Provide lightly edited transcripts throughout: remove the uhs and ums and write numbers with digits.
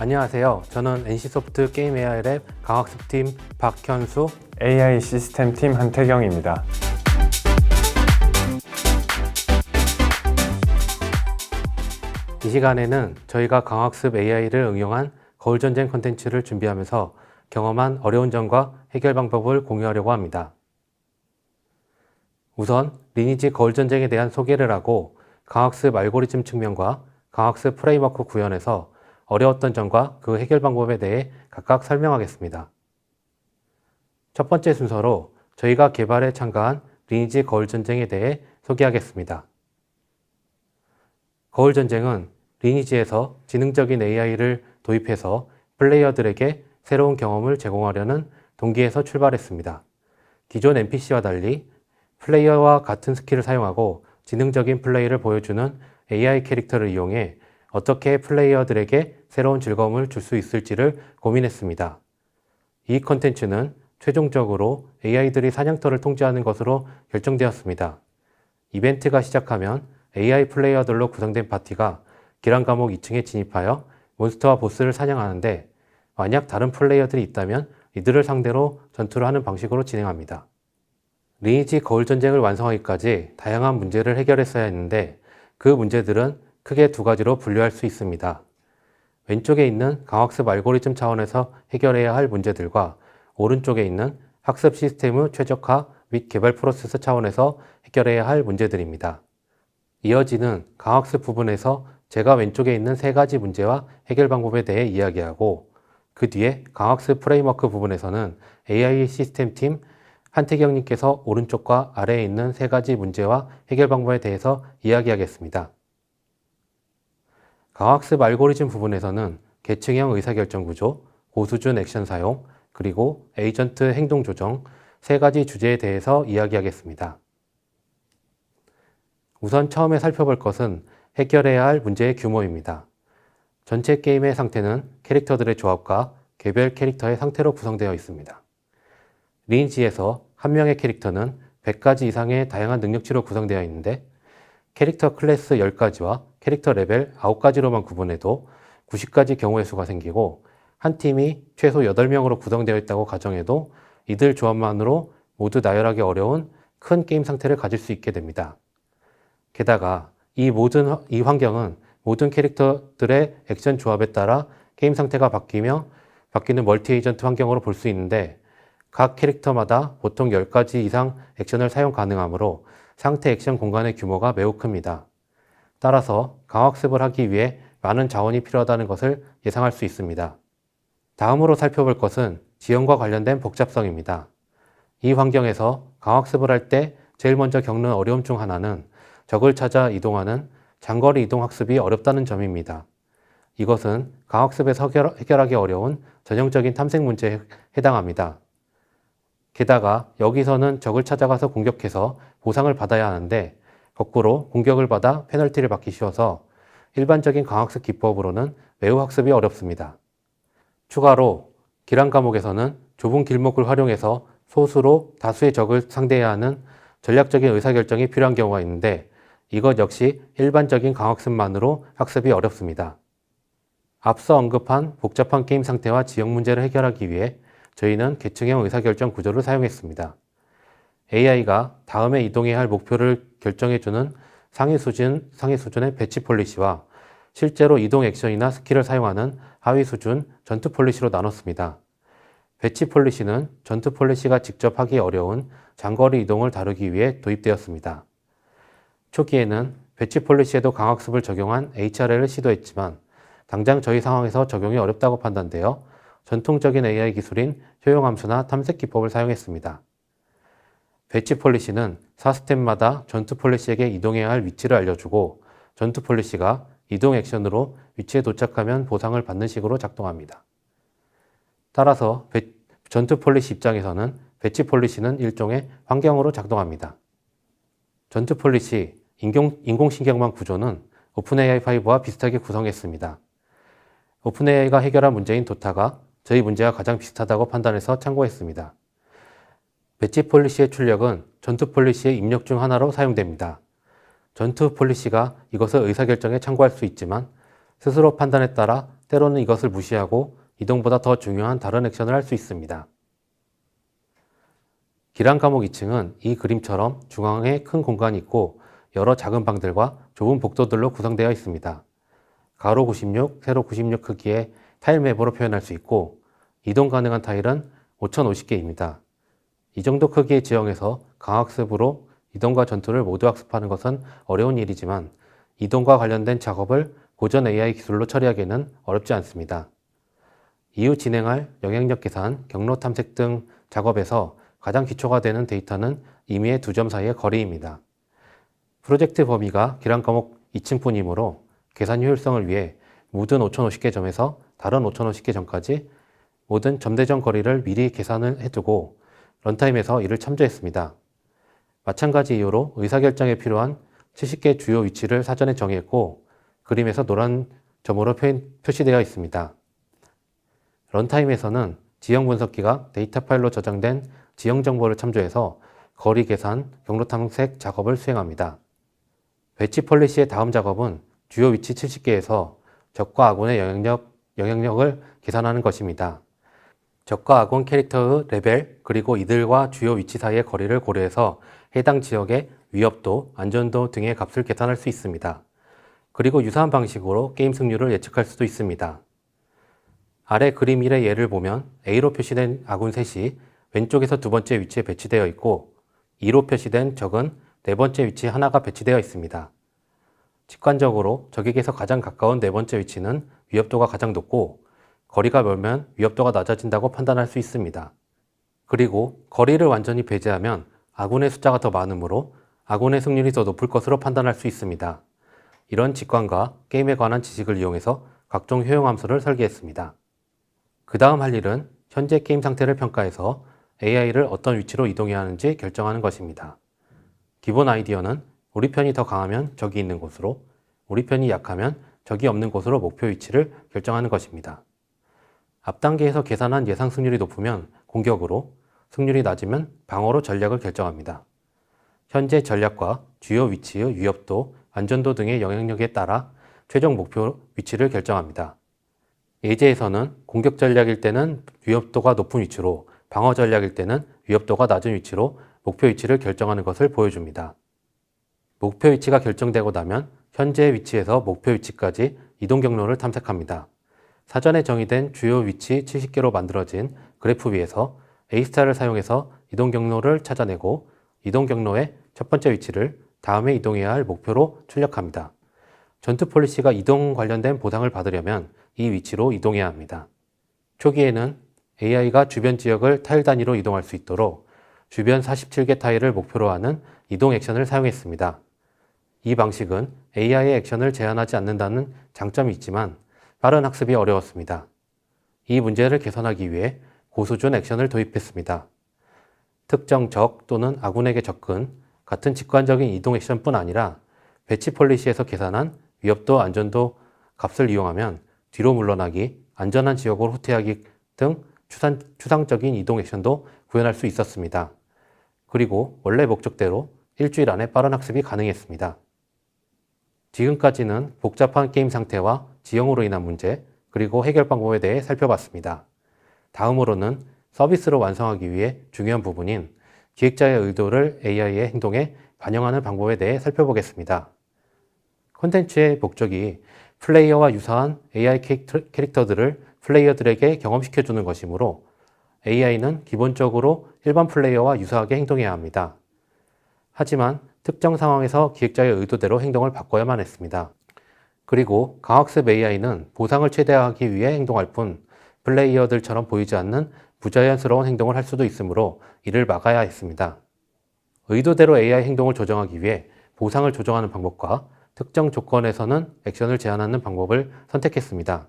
안녕하세요. 저는 NC소프트 게임 AI 랩 강학습팀 박현수, AI 시스템 팀 한태경입니다. 이 시간에는 저희가 강학습 AI를 응용한 거울전쟁 콘텐츠를 준비하면서 경험한 어려운 점과 해결 방법을 공유하려고 합니다. 우선 리니지 거울전쟁에 대한 소개를 하고 강학습 알고리즘 측면과 강학습 프레임워크 구현에서 어려웠던 점과 그 해결 방법에 대해 각각 설명하겠습니다. 첫 번째 순서로 저희가 개발에 참가한 리니지 거울전쟁에 대해 소개하겠습니다. 거울전쟁은 리니지에서 지능적인 AI를 도입해서 플레이어들에게 새로운 경험을 제공하려는 동기에서 출발했습니다. 기존 NPC와 달리 플레이어와 같은 스킬을 사용하고 지능적인 플레이를 보여주는 AI 캐릭터를 이용해 어떻게 플레이어들에게 새로운 즐거움을 줄 수 있을지를 고민했습니다. 이 컨텐츠는 최종적으로 AI들이 사냥터를 통제하는 것으로 결정되었습니다. 이벤트가 시작하면 AI 플레이어들로 구성된 파티가 기란 감옥 2층에 진입하여 몬스터와 보스를 사냥하는데 만약 다른 플레이어들이 있다면 이들을 상대로 전투를 하는 방식으로 진행합니다. 리니지 거울전쟁을 완성하기까지 다양한 문제를 해결했어야 했는데 그 문제들은 크게 두 가지로 분류할 수 있습니다. 왼쪽에 있는 강학습 알고리즘 차원에서 해결해야 할 문제들과 오른쪽에 있는 학습 시스템의 최적화 및 개발 프로세스 차원에서 해결해야 할 문제들입니다. 이어지는 강학습 부분에서 제가 왼쪽에 있는 세 가지 문제와 해결 방법에 대해 이야기하고 그 뒤에 강학습 프레임워크 부분에서는 AI 시스템 팀 한태경님께서 오른쪽과 아래에 있는 세 가지 문제와 해결 방법에 대해서 이야기하겠습니다. 강학습 알고리즘 부분에서는 계층형 의사결정 구조, 고수준 액션 사용, 그리고 에이전트 행동 조정 세 가지 주제에 대해서 이야기하겠습니다. 우선 처음에 살펴볼 것은 해결해야 할 문제의 규모입니다. 전체 게임의 상태는 캐릭터들의 조합과 개별 캐릭터의 상태로 구성되어 있습니다. 리니지에서 한 명의 캐릭터는 100가지 이상의 다양한 능력치로 구성되어 있는데 캐릭터 클래스 10가지와 캐릭터 레벨 9가지로만 구분해도 90가지 경우의 수가 생기고 한 팀이 최소 8명으로 구성되어 있다고 가정해도 이들 조합만으로 모두 나열하기 어려운 큰 게임 상태를 가질 수 있게 됩니다. 게다가 이 환경은 모든 캐릭터들의 액션 조합에 따라 게임 상태가 바뀌는 멀티 에이전트 환경으로 볼 수 있는데 각 캐릭터마다 보통 10가지 이상 액션을 사용 가능하므로 상태 액션 공간의 규모가 매우 큽니다. 따라서 강학습을 하기 위해 많은 자원이 필요하다는 것을 예상할 수 있습니다. 다음으로 살펴볼 것은 지형과 관련된 복잡성입니다. 이 환경에서 강학습을 할 때 제일 먼저 겪는 어려움 중 하나는 적을 찾아 이동하는 장거리 이동 학습이 어렵다는 점입니다. 이것은 강학습에서 해결하기 어려운 전형적인 탐색 문제에 해당합니다. 게다가 여기서는 적을 찾아가서 공격해서 보상을 받아야 하는데 거꾸로 공격을 받아 페널티를 받기 쉬워서 일반적인 강학습 기법으로는 매우 학습이 어렵습니다. 추가로 기란 감옥에서는 좁은 길목을 활용해서 소수로 다수의 적을 상대해야 하는 전략적인 의사결정이 필요한 경우가 있는데 이것 역시 일반적인 강학습만으로 학습이 어렵습니다. 앞서 언급한 복잡한 게임 상태와 지형 문제를 해결하기 위해 저희는 계층형 의사결정 구조를 사용했습니다. AI가 다음에 이동해야 할 목표를 결정해주는 상위 수준의 배치 폴리시와 실제로 이동 액션이나 스킬을 사용하는 하위 수준 전투 폴리시로 나눴습니다. 배치 폴리시는 전투 폴리시가 직접 하기 어려운 장거리 이동을 다루기 위해 도입되었습니다. 초기에는 배치 폴리시에도 강학습을 적용한 HRL을 시도했지만 당장 저희 상황에서 적용이 어렵다고 판단되어 전통적인 AI 기술인 효용함수나 탐색 기법을 사용했습니다. 배치 폴리시는 4스텝마다 전투 폴리시에게 이동해야 할 위치를 알려주고 전투 폴리시가 이동 액션으로 위치에 도착하면 보상을 받는 식으로 작동합니다. 따라서 전투 폴리시 입장에서는 배치 폴리시는 일종의 환경으로 작동합니다. 전투 폴리시 인공신경망 구조는 오픈AI5와 비슷하게 구성했습니다. 오픈AI가 해결한 문제인 도타가 저희 문제와 가장 비슷하다고 판단해서 참고했습니다. 배치 폴리시의 출력은 전투 폴리시의 입력 중 하나로 사용됩니다. 전투 폴리시가 이것을 의사결정에 참고할 수 있지만 스스로 판단에 따라 때로는 이것을 무시하고 이동보다 더 중요한 다른 액션을 할 수 있습니다. 기란 감옥 2층은 이 그림처럼 중앙에 큰 공간이 있고 여러 작은 방들과 좁은 복도들로 구성되어 있습니다. 가로 96, 세로 96 크기의 타일 맵으로 표현할 수 있고 이동 가능한 타일은 5050개입니다. 이 정도 크기의 지형에서 강학습으로 이동과 전투를 모두 학습하는 것은 어려운 일이지만 이동과 관련된 작업을 고전 AI 기술로 처리하기에는 어렵지 않습니다. 이후 진행할 영향력 계산, 경로 탐색 등 작업에서 가장 기초가 되는 데이터는 임의의 두 점 사이의 거리입니다. 프로젝트 범위가 기란 감옥 2층뿐이므로 계산 효율성을 위해 모든 5050개 점에서 다른 5050개 점까지 모든 점대점 거리를 미리 계산을 해두고 런타임에서 이를 참조했습니다. 마찬가지 이유로 의사결정에 필요한 70개 주요 위치를 사전에 정의했고 그림에서 노란 점으로 표시되어 있습니다. 런타임에서는 지형 분석기가 데이터 파일로 저장된 지형 정보를 참조해서 거리 계산, 경로 탐색 작업을 수행합니다. 배치 폴리시의 다음 작업은 주요 위치 70개에서 적과 아군의 영향력을 계산하는 것입니다. 적과 아군 캐릭터의 레벨, 그리고 이들과 주요 위치 사이의 거리를 고려해서 해당 지역의 위협도, 안전도 등의 값을 계산할 수 있습니다. 그리고 유사한 방식으로 게임 승률을 예측할 수도 있습니다. 아래 그림 1의 예를 보면 A로 표시된 아군 셋이 왼쪽에서 두 번째 위치에 배치되어 있고 2로 표시된 적은 네 번째 위치에 하나가 배치되어 있습니다. 직관적으로 적에게서 가장 가까운 네 번째 위치는 위협도가 가장 높고 거리가 멀면 위협도가 낮아진다고 판단할 수 있습니다. 그리고 거리를 완전히 배제하면 아군의 숫자가 더 많으므로 아군의 승률이 더 높을 것으로 판단할 수 있습니다. 이런 직관과 게임에 관한 지식을 이용해서 각종 효용 함수를 설계했습니다. 그 다음 할 일은 현재 게임 상태를 평가해서 AI를 어떤 위치로 이동해야 하는지 결정하는 것입니다. 기본 아이디어는 우리 편이 더 강하면 적이 있는 곳으로, 우리 편이 약하면 적이 없는 곳으로 목표 위치를 결정하는 것입니다. 앞 단계에서 계산한 예상 승률이 높으면 공격으로, 승률이 낮으면 방어로 전략을 결정합니다. 현재 전략과 주요 위치의 위협도, 안전도 등의 영향력에 따라 최종 목표 위치를 결정합니다. 예제에서는 공격 전략일 때는 위협도가 높은 위치로, 방어 전략일 때는 위협도가 낮은 위치로 목표 위치를 결정하는 것을 보여줍니다. 목표 위치가 결정되고 나면 현재 위치에서 목표 위치까지 이동 경로를 탐색합니다. 사전에 정의된 주요 위치 70개로 만들어진 그래프 위에서 A스타를 사용해서 이동 경로를 찾아내고 이동 경로의 첫 번째 위치를 다음에 이동해야 할 목표로 출력합니다. 전투 폴리시가 이동 관련된 보상을 받으려면 이 위치로 이동해야 합니다. 초기에는 AI가 주변 지역을 타일 단위로 이동할 수 있도록 주변 47개 타일을 목표로 하는 이동 액션을 사용했습니다. 이 방식은 AI의 액션을 제한하지 않는다는 장점이 있지만 빠른 학습이 어려웠습니다. 이 문제를 개선하기 위해 고수준 액션을 도입했습니다. 특정 적 또는 아군에게 접근, 같은 직관적인 이동 액션뿐 아니라 배치 폴리시에서 계산한 위협도, 안전도 값을 이용하면 뒤로 물러나기, 안전한 지역으로 후퇴하기 등 추상적인 이동 액션도 구현할 수 있었습니다. 그리고 원래 목적대로 일주일 안에 빠른 학습이 가능했습니다. 지금까지는 복잡한 게임 상태와 지형으로 인한 문제, 그리고 해결 방법에 대해 살펴봤습니다. 다음으로는 서비스를 완성하기 위해 중요한 부분인 기획자의 의도를 AI의 행동에 반영하는 방법에 대해 살펴보겠습니다. 콘텐츠의 목적이 플레이어와 유사한 AI 캐릭터들을 플레이어들에게 경험시켜주는 것이므로 AI는 기본적으로 일반 플레이어와 유사하게 행동해야 합니다. 하지만 특정 상황에서 기획자의 의도대로 행동을 바꿔야만 했습니다. 그리고 강학습 AI는 보상을 최대화하기 위해 행동할 뿐 플레이어들처럼 보이지 않는 부자연스러운 행동을 할 수도 있으므로 이를 막아야 했습니다. 의도대로 AI 행동을 조정하기 위해 보상을 조정하는 방법과 특정 조건에서는 액션을 제한하는 방법을 선택했습니다.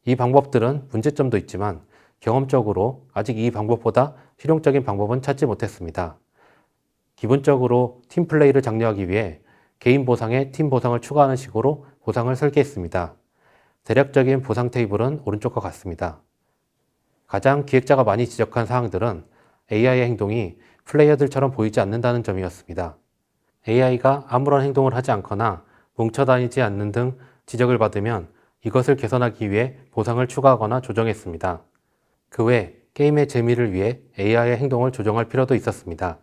이 방법들은 문제점도 있지만 경험적으로 아직 이 방법보다 실용적인 방법은 찾지 못했습니다. 기본적으로 팀 플레이를 장려하기 위해 개인 보상에 팀 보상을 추가하는 식으로 보상을 설계했습니다. 대략적인 보상 테이블은 오른쪽과 같습니다. 가장 기획자가 많이 지적한 사항들은 AI의 행동이 플레이어들처럼 보이지 않는다는 점이었습니다. AI가 아무런 행동을 하지 않거나 뭉쳐다니지 않는 등 지적을 받으면 이것을 개선하기 위해 보상을 추가하거나 조정했습니다. 그 외 게임의 재미를 위해 AI의 행동을 조정할 필요도 있었습니다.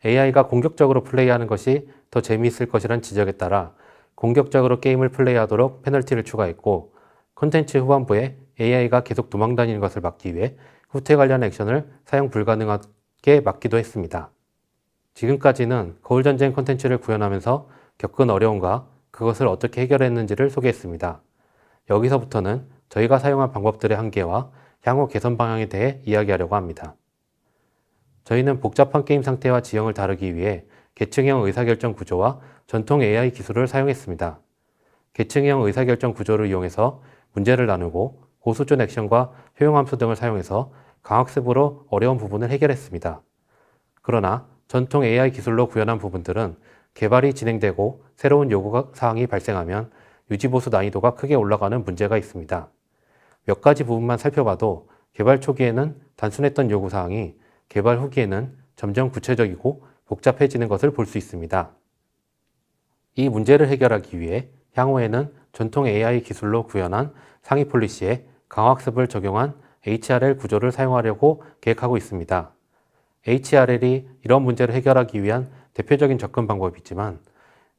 AI가 공격적으로 플레이하는 것이 더 재미있을 것이란 지적에 따라 공격적으로 게임을 플레이하도록 페널티를 추가했고, 콘텐츠 후반부에 AI가 계속 도망다니는 것을 막기 위해 후퇴 관련 액션을 사용 불가능하게 막기도 했습니다. 지금까지는 거울전쟁 콘텐츠를 구현하면서 겪은 어려움과 그것을 어떻게 해결했는지를 소개했습니다. 여기서부터는 저희가 사용한 방법들의 한계와 향후 개선 방향에 대해 이야기하려고 합니다. 저희는 복잡한 게임 상태와 지형을 다루기 위해 계층형 의사결정 구조와 전통 AI 기술을 사용했습니다. 계층형 의사결정 구조를 이용해서 문제를 나누고 고수준 액션과 효용함수 등을 사용해서 강학습으로 어려운 부분을 해결했습니다. 그러나 전통 AI 기술로 구현한 부분들은 개발이 진행되고 새로운 요구사항이 발생하면 유지보수 난이도가 크게 올라가는 문제가 있습니다. 몇 가지 부분만 살펴봐도 개발 초기에는 단순했던 요구사항이 개발 후기에는 점점 구체적이고 복잡해지는 것을 볼 수 있습니다. 이 문제를 해결하기 위해 향후에는 전통 AI 기술로 구현한 상위 폴리시에 강학습을 적용한 HRL 구조를 사용하려고 계획하고 있습니다. HRL이 이런 문제를 해결하기 위한 대표적인 접근 방법이지만,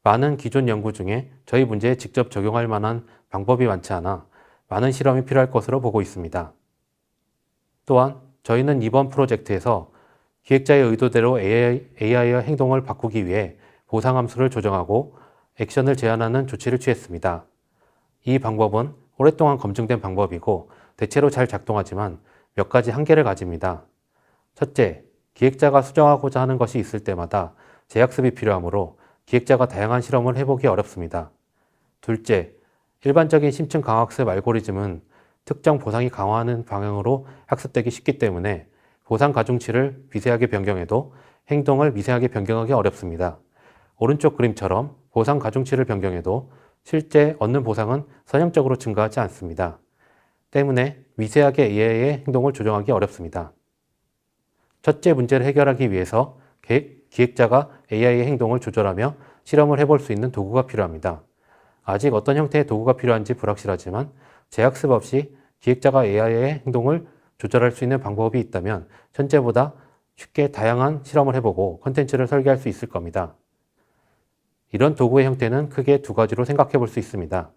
많은 기존 연구 중에 저희 문제에 직접 적용할 만한 방법이 많지 않아 많은 실험이 필요할 것으로 보고 있습니다. 또한 저희는 이번 프로젝트에서 기획자의 의도대로 AI의 행동을 바꾸기 위해 보상함수를 조정하고 액션을 제한하는 조치를 취했습니다. 이 방법은 오랫동안 검증된 방법이고 대체로 잘 작동하지만 몇 가지 한계를 가집니다. 첫째, 기획자가 수정하고자 하는 것이 있을 때마다 재학습이 필요하므로 기획자가 다양한 실험을 해보기 어렵습니다. 둘째, 일반적인 심층 강학습 알고리즘은 특정 보상이 강화하는 방향으로 학습되기 쉽기 때문에 보상 가중치를 미세하게 변경해도 행동을 미세하게 변경하기 어렵습니다. 오른쪽 그림처럼 보상 가중치를 변경해도 실제 얻는 보상은 선형적으로 증가하지 않습니다. 때문에 미세하게 AI의 행동을 조정하기 어렵습니다. 첫째 문제를 해결하기 위해서 기획자가 AI의 행동을 조절하며 실험을 해볼 수 있는 도구가 필요합니다. 아직 어떤 형태의 도구가 필요한지 불확실하지만 재학습 없이 기획자가 AI의 행동을 조절할 수 있는 방법이 있다면 현재보다 쉽게 다양한 실험을 해보고 콘텐츠를 설계할 수 있을 겁니다. 이런 도구의 형태는 크게 두 가지로 생각해 볼 수 있습니다.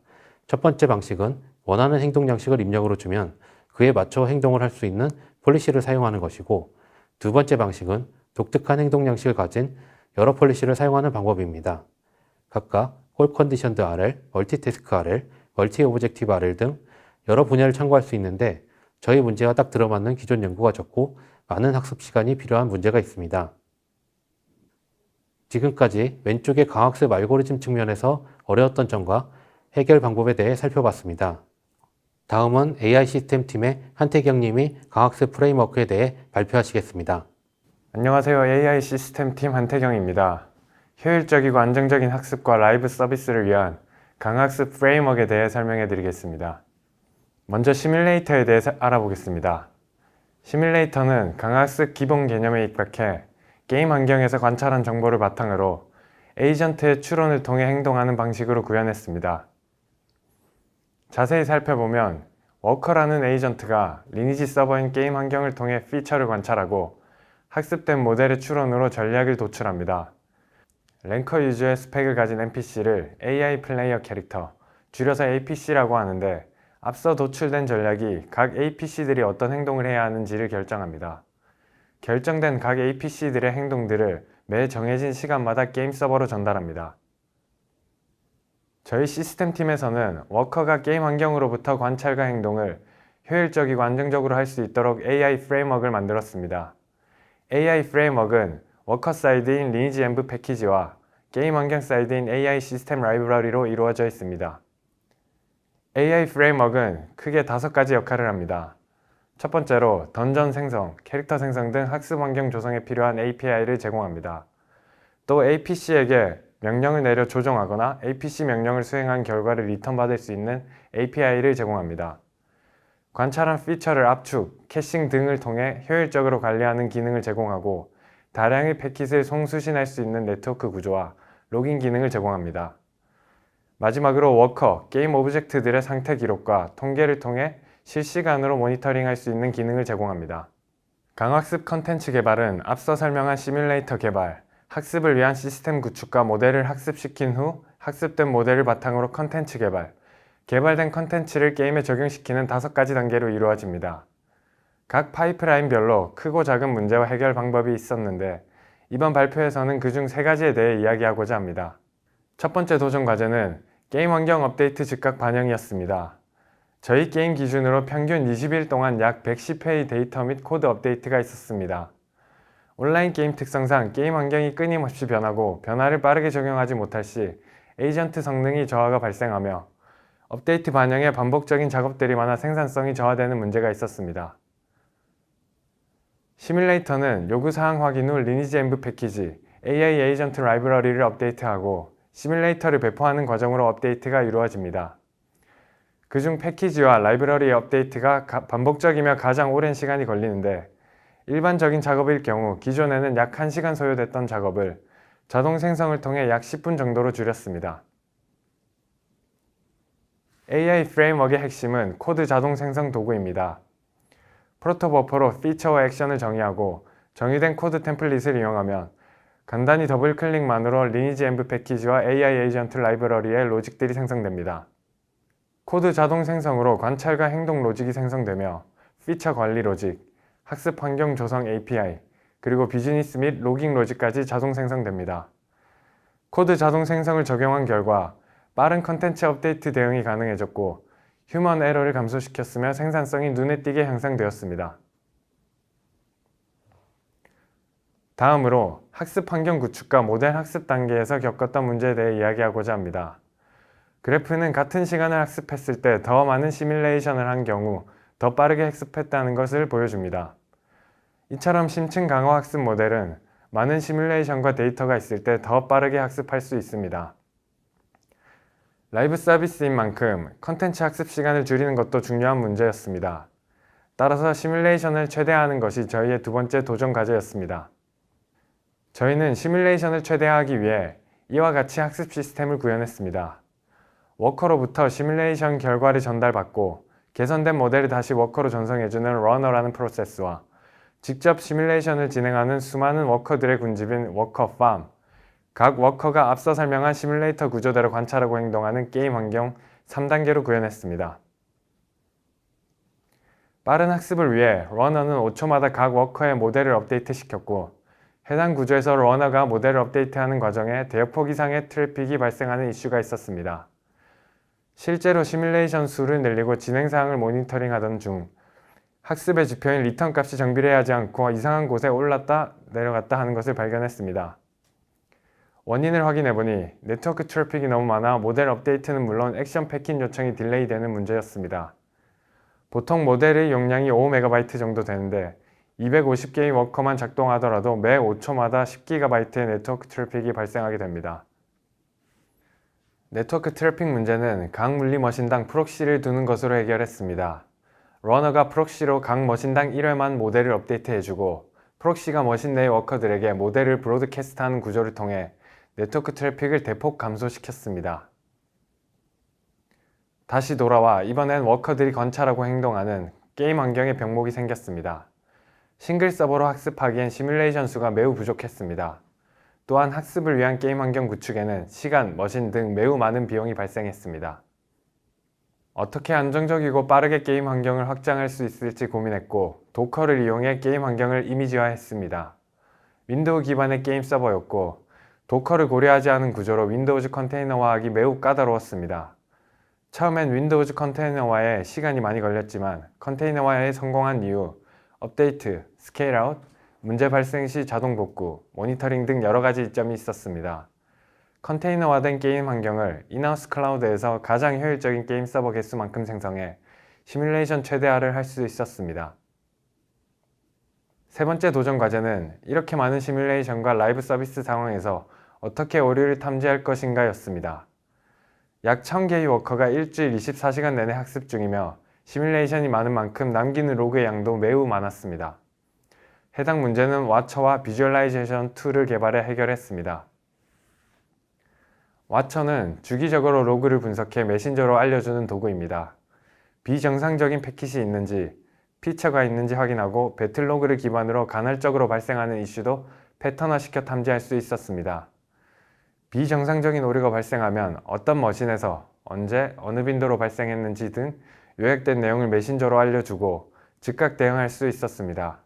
첫 번째 방식은 원하는 행동 양식을 입력으로 주면 그에 맞춰 행동을 할 수 있는 폴리시를 사용하는 것이고, 두 번째 방식은 독특한 행동 양식을 가진 여러 폴리시를 사용하는 방법입니다. 각각 콜 컨디션드 RL, 멀티태스크 RL, 멀티 오브젝티브 RL 등 여러 분야를 참고할 수 있는데, 저희 문제와 딱 들어맞는 기존 연구가 적고 많은 학습 시간이 필요한 문제가 있습니다. 지금까지 왼쪽의 강학습 알고리즘 측면에서 어려웠던 점과 해결 방법에 대해 살펴봤습니다. 다음은 AI 시스템 팀의 한태경 님이 강학습 프레임워크에 대해 발표하시겠습니다. 안녕하세요. AI 시스템 팀 한태경입니다. 효율적이고 안정적인 학습과 라이브 서비스를 위한 강학습 프레임워크에 대해 설명해 드리겠습니다. 먼저 시뮬레이터에 대해서 알아보겠습니다. 시뮬레이터는 강학습 기본 개념에 입각해 게임 환경에서 관찰한 정보를 바탕으로 에이전트의 추론을 통해 행동하는 방식으로 구현했습니다. 자세히 살펴보면 워커라는 에이전트가 리니지 서버인 게임 환경을 통해 피처를 관찰하고 학습된 모델의 추론으로 전략을 도출합니다. 랭커 유저의 스펙을 가진 NPC를 AI 플레이어 캐릭터, 줄여서 APC라고 하는데, 앞서 도출된 전략이 각 APC들이 어떤 행동을 해야 하는지를 결정합니다. 결정된 각 APC들의 행동들을 매 정해진 시간마다 게임 서버로 전달합니다. 저희 시스템 팀에서는 워커가 게임 환경으로부터 관찰과 행동을 효율적이고 안정적으로 할 수 있도록 AI 프레임워크를 만들었습니다. AI 프레임워크는 워커 사이드인 리니지 엠브 패키지와 게임 환경 사이드인 AI 시스템 라이브러리로 이루어져 있습니다. AI 프레임워크는 크게 5가지 역할을 합니다. 첫 번째로 던전 생성, 캐릭터 생성 등 학습 환경 조성에 필요한 API를 제공합니다. 또 APC에게 명령을 내려 조정하거나 APC 명령을 수행한 결과를 리턴받을 수 있는 API를 제공합니다. 관찰한 피처를 압축, 캐싱 등을 통해 효율적으로 관리하는 기능을 제공하고, 다량의 패킷을 송수신할 수 있는 네트워크 구조와 로깅 기능을 제공합니다. 마지막으로 워커, 게임 오브젝트들의 상태 기록과 통계를 통해 실시간으로 모니터링할 수 있는 기능을 제공합니다. 강학습 컨텐츠 개발은 앞서 설명한 시뮬레이터 개발, 학습을 위한 시스템 구축과 모델을 학습시킨 후 학습된 모델을 바탕으로 컨텐츠 개발, 개발된 컨텐츠를 게임에 적용시키는 5가지 단계로 이루어집니다. 각 파이프라인별로 크고 작은 문제와 해결 방법이 있었는데 이번 발표에서는 그중 3가지에 대해 이야기하고자 합니다. 첫 번째 도전 과제는 게임 환경 업데이트 즉각 반영이었습니다. 저희 게임 기준으로 평균 20일 동안 약 110회의 데이터 및 코드 업데이트가 있었습니다. 온라인 게임 특성상 게임 환경이 끊임없이 변하고 변화를 빠르게 적용하지 못할 시 에이전트 성능이 저하가 발생하며 업데이트 반영에 반복적인 작업들이 많아 생산성이 저하되는 문제가 있었습니다. 시뮬레이터는 요구사항 확인 후 리니지 엠브 패키지, AI 에이전트 라이브러리를 업데이트하고 시뮬레이터를 배포하는 과정으로 업데이트가 이루어집니다. 그중 패키지와 라이브러리 업데이트가 반복적이며 가장 오랜 시간이 걸리는데 일반적인 작업일 경우 기존에는 약 1시간 소요됐던 작업을 자동 생성을 통해 약 10분 정도로 줄였습니다. AI 프레임워크의 핵심은 코드 자동 생성 도구입니다. 프로토버퍼로 피처와 액션을 정의하고 정의된 코드 템플릿을 이용하면 간단히 더블 클릭만으로 리니지 엠브 패키지와 AI 에이전트 라이브러리의 로직들이 생성됩니다. 코드 자동 생성으로 관찰과 행동 로직이 생성되며 피처 관리 로직, 학습 환경 조성 API, 그리고 비즈니스 및 로깅 로직까지 자동 생성됩니다. 코드 자동 생성을 적용한 결과 빠른 컨텐츠 업데이트 대응이 가능해졌고 휴먼 에러를 감소시켰으며 생산성이 눈에 띄게 향상되었습니다. 다음으로 학습 환경 구축과 모델 학습 단계에서 겪었던 문제에 대해 이야기하고자 합니다. 그래프는 같은 시간을 학습했을 때 더 많은 시뮬레이션을 한 경우 더 빠르게 학습했다는 것을 보여줍니다. 이처럼 심층 강화 학습 모델은 많은 시뮬레이션과 데이터가 있을 때 더 빠르게 학습할 수 있습니다. 라이브 서비스인 만큼 컨텐츠 학습 시간을 줄이는 것도 중요한 문제였습니다. 따라서 시뮬레이션을 최대화하는 것이 저희의 두 번째 도전 과제였습니다. 저희는 시뮬레이션을 최대화하기 위해 이와 같이 학습 시스템을 구현했습니다. 워커로부터 시뮬레이션 결과를 전달받고 개선된 모델을 다시 워커로 전송해주는 러너라는 프로세스와 직접 시뮬레이션을 진행하는 수많은 워커들의 군집인 워커팜, 각 워커가 앞서 설명한 시뮬레이터 구조대로 관찰하고 행동하는 게임 환경 3단계로 구현했습니다. 빠른 학습을 위해 러너는 5초마다 각 워커의 모델을 업데이트시켰고 해당 구조에서 러너가 모델을 업데이트하는 과정에 대역폭 이상의 트래픽이 발생하는 이슈가 있었습니다. 실제로 시뮬레이션 수를 늘리고 진행사항을 모니터링하던 중 학습의 지표인 리턴 값이 정비례하지 않고 이상한 곳에 올랐다 내려갔다 하는 것을 발견했습니다. 원인을 확인해보니 네트워크 트래픽이 너무 많아 모델 업데이트는 물론 액션 패킷 요청이 딜레이 되는 문제였습니다. 보통 모델의 용량이 5MB 정도 되는데 250개의 워커만 작동하더라도 매 5초마다 10GB의 네트워크 트래픽이 발생하게 됩니다. 네트워크 트래픽 문제는 각 물리 머신당 프록시를 두는 것으로 해결했습니다. 러너가 프록시로 각 머신당 1회만 모델을 업데이트해주고 프록시가 머신 내의 워커들에게 모델을 브로드캐스트하는 구조를 통해 네트워크 트래픽을 대폭 감소시켰습니다. 다시 돌아와 이번엔 워커들이 관찰하고 행동하는 게임 환경의 병목이 생겼습니다. 싱글 서버로 학습하기엔 시뮬레이션 수가 매우 부족했습니다. 또한 학습을 위한 게임 환경 구축에는 시간, 머신 등 매우 많은 비용이 발생했습니다. 어떻게 안정적이고 빠르게 게임 환경을 확장할 수 있을지 고민했고 도커를 이용해 게임 환경을 이미지화했습니다. 윈도우 기반의 게임 서버였고 도커를 고려하지 않은 구조로 윈도우즈 컨테이너화하기 매우 까다로웠습니다. 처음엔 윈도우즈 컨테이너화에 시간이 많이 걸렸지만 컨테이너화에 성공한 이후 업데이트, 스케일 아웃, 문제 발생 시 자동 복구, 모니터링 등 여러 가지 이점이 있었습니다. 컨테이너화된 게임 환경을 인하우스 클라우드에서 가장 효율적인 게임 서버 개수만큼 생성해 시뮬레이션 최대화를 할 수 있었습니다. 세 번째 도전 과제는 이렇게 많은 시뮬레이션과 라이브 서비스 상황에서 어떻게 오류를 탐지할 것인가 였습니다. 약 1000개의 워커가 일주일 24시간 내내 학습 중이며 시뮬레이션이 많은 만큼 남기는 로그의 양도 매우 많았습니다. 해당 문제는 와처와 비주얼라이제이션 툴을 개발해 해결했습니다. 와처는 주기적으로 로그를 분석해 메신저로 알려주는 도구입니다. 비정상적인 패킷이 있는지, 피처가 있는지 확인하고 배틀 로그를 기반으로 간헐적으로 발생하는 이슈도 패턴화시켜 탐지할 수 있었습니다. 비정상적인 오류가 발생하면 어떤 머신에서 언제, 어느 빈도로 발생했는지 등 요약된 내용을 메신저로 알려주고 즉각 대응할 수 있었습니다.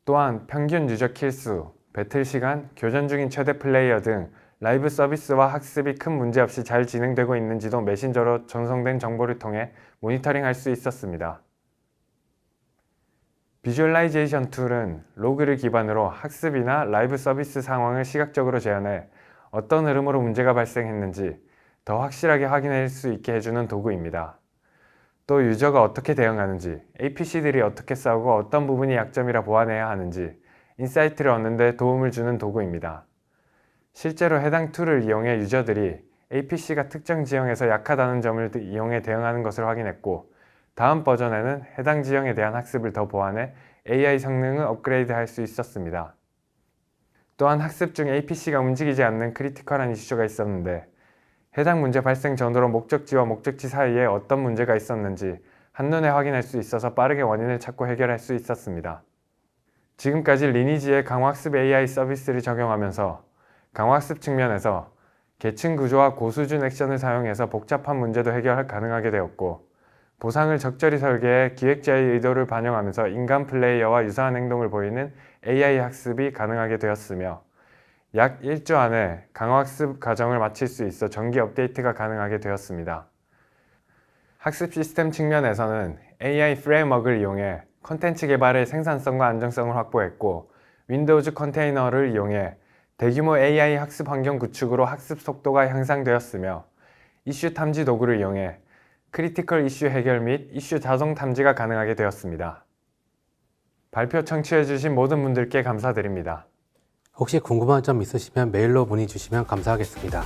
또한 평균 누적 킬수, 배틀 시간, 교전 중인 최대 플레이어 등 라이브 서비스와 학습이 큰 문제 없이 잘 진행되고 있는지도 메신저로 전송된 정보를 통해 모니터링할 수 있었습니다. 비주얼라이제이션 툴은 로그를 기반으로 학습이나 라이브 서비스 상황을 시각적으로 재현해 어떤 흐름으로 문제가 발생했는지 더 확실하게 확인할 수 있게 해주는 도구입니다. 또 유저가 어떻게 대응하는지, APC들이 어떻게 싸우고 어떤 부분이 약점이라 보완해야 하는지 인사이트를 얻는 데 도움을 주는 도구입니다. 실제로 해당 툴을 이용해 유저들이 APC가 특정 지형에서 약하다는 점을 이용해 대응하는 것을 확인했고, 다음 버전에는 해당 지형에 대한 학습을 더 보완해 AI 성능을 업그레이드할 수 있었습니다. 또한 학습 중 APC가 움직이지 않는 크리티컬한 이슈가 있었는데, 해당 문제 발생 전후로 목적지와 목적지 사이에 어떤 문제가 있었는지 한눈에 확인할 수 있어서 빠르게 원인을 찾고 해결할 수 있었습니다. 지금까지 리니지의 강화학습 AI 서비스를 적용하면서 강화학습 측면에서 계층 구조와 고수준 액션을 사용해서 복잡한 문제도 해결 가능하게 되었고, 보상을 적절히 설계해 기획자의 의도를 반영하면서 인간 플레이어와 유사한 행동을 보이는 AI 학습이 가능하게 되었으며, 약 1주 안에 강화학습 과정을 마칠 수 있어 정기 업데이트가 가능하게 되었습니다. 학습 시스템 측면에서는 AI 프레임워크를 이용해 콘텐츠 개발의 생산성과 안정성을 확보했고, 윈도우즈 컨테이너를 이용해 대규모 AI 학습 환경 구축으로 학습 속도가 향상되었으며, 이슈 탐지 도구를 이용해 크리티컬 이슈 해결 및 이슈 자동 탐지가 가능하게 되었습니다. 발표 청취해주신 모든 분들께 감사드립니다. 혹시 궁금한 점 있으시면 메일로 문의 주시면 감사하겠습니다.